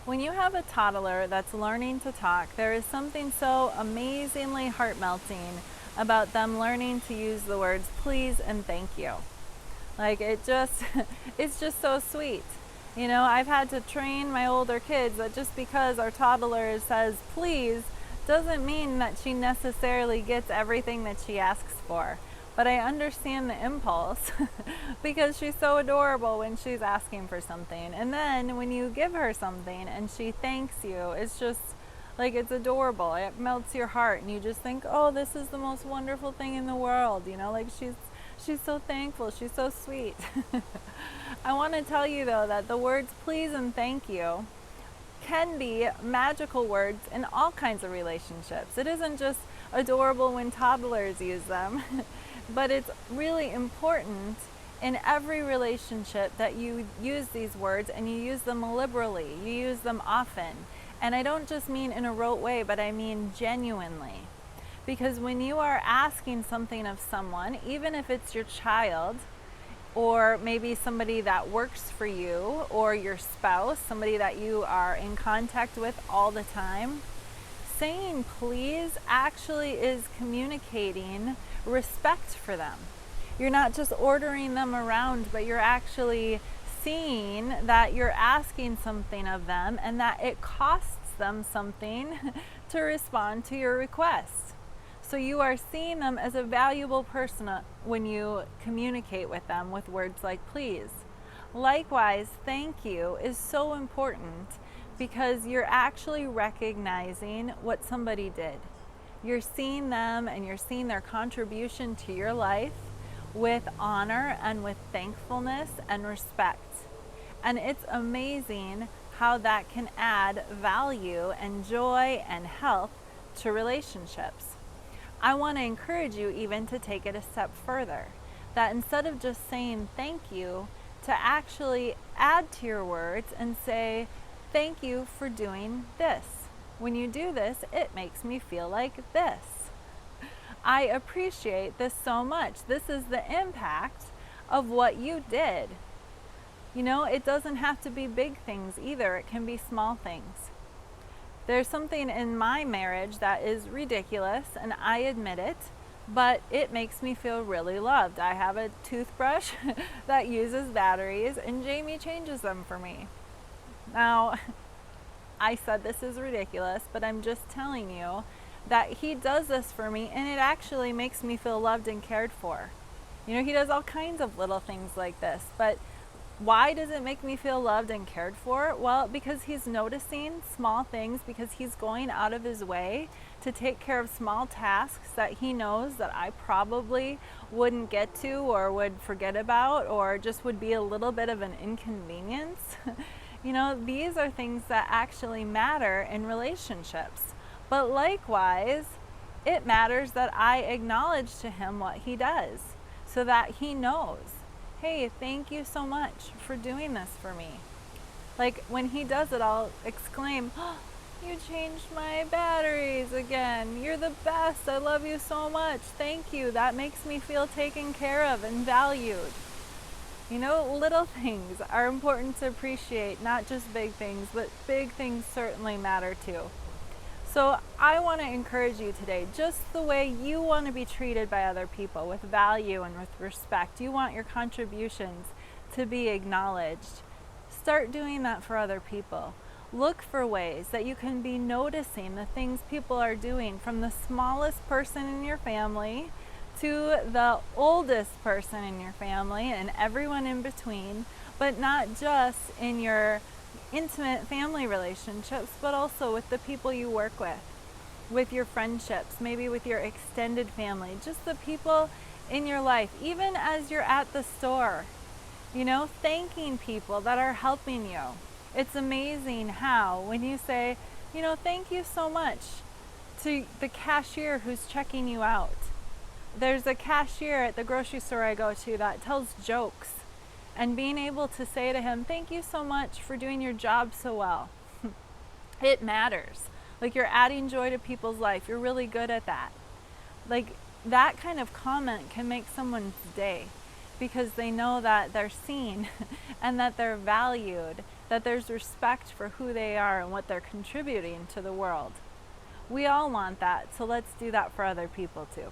When you have a toddler that's learning to talk, there is something so amazingly heart-melting about them learning to use the words please and thank you. Like it just, it's just so sweet. You know, I've had to train my older kids that just because our toddler says please doesn't mean that she necessarily gets everything that she asks for. But I understand the impulse because she's so adorable when she's asking for something. And then when you give her something and she thanks you, it's just like it's adorable. It melts your heart and you just think, oh, this is the most wonderful thing in the world. You know, like she's so thankful. She's so sweet. I want to tell you though that the words please and thank you can be magical words in all kinds of relationships. It isn't just adorable when toddlers use them, but it's really important in every relationship that you use these words and you use them liberally. You use them often. And I don't just mean in a rote way, but I mean genuinely. Because when you are asking something of someone, even if it's your child, or maybe somebody that works for you, or your spouse, somebody that you are in contact with all the time, saying please actually is communicating respect for them. You're not just ordering them around, but you're actually seeing that you're asking something of them and that it costs them something to respond to your request. So you are seeing them as a valuable person when you communicate with them with words like please. Likewise, thank you is so important because you're actually recognizing what somebody did. You're seeing them and you're seeing their contribution to your life with honor and with thankfulness and respect. And it's amazing how that can add value and joy and health to relationships. I want to encourage you even to take it a step further, that instead of just saying thank you, to actually add to your words and say, thank you for doing this. When you do this, it makes me feel like this. I appreciate this so much. This is the impact of what you did. You know, it doesn't have to be big things either. It can be small things. There's something in my marriage that is ridiculous, and I admit it, but it makes me feel really loved. I have a toothbrush that uses batteries, and Jamie changes them for me. Now, I said this is ridiculous, but I'm just telling you that he does this for me, and it actually makes me feel loved and cared for. You know, he does all kinds of little things like this, but why does it make me feel loved and cared for? Well, because he's noticing small things, because he's going out of his way to take care of small tasks that he knows that I probably wouldn't get to or would forget about or just would be a little bit of an inconvenience. You know, these are things that actually matter in relationships. But likewise, it matters that I acknowledge to him what he does so that he knows, hey, thank you so much for doing this for me. Like when he does it, I'll exclaim, oh, you changed my batteries again. You're the best. I love you so much. Thank you. That makes me feel taken care of and valued. You know, little things are important to appreciate, not just big things, but big things certainly matter too. So I want to encourage you today, just the way you want to be treated by other people, with value and with respect. You want your contributions to be acknowledged. Start doing that for other people. Look for ways that you can be noticing the things people are doing, from the smallest person in your family to the oldest person in your family and everyone in between, but not just in your intimate family relationships, but also with the people you work with your friendships, maybe with your extended family, just the people in your life, even as you're at the store, you know, thanking people that are helping you. It's amazing how when you say, you know, thank you so much to the cashier who's checking you out. There's a cashier at the grocery store I go to that tells jokes. And being able to say to him, thank you so much for doing your job so well. It matters. Like you're adding joy to people's life. You're really good at that. Like that kind of comment can make someone's day because they know that they're seen and that they're valued that there's respect for who they are and what they're contributing to the world. We all want that, so let's do that for other people too.